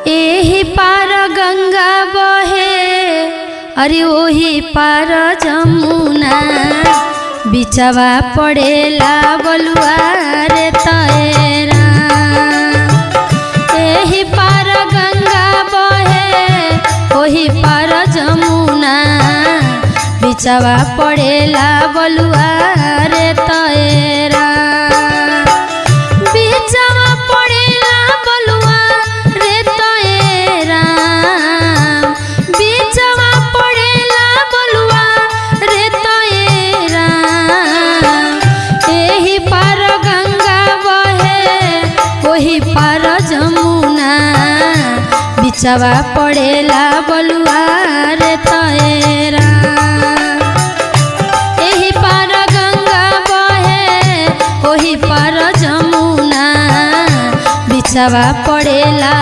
एही पार गंगा बहे अरे ओही पार जमुना बिचवा पड़ेला बलुआ रे तैरा। एही पार गंगा बहे ओही पार जमुना बिचवा पड़ेला बलुआ रे तैरा। बिचवा पड़ेला बलुआ रे तैरा। बिचवा पड़ेला बलुआ रे तैरा। एही पार गंगा बहे ओही पार जमुना बिचवा पड़ेला बलुआ रे तैरा। एही पार गंगा बहे ओही पार जमुना बिचवा पड़ेला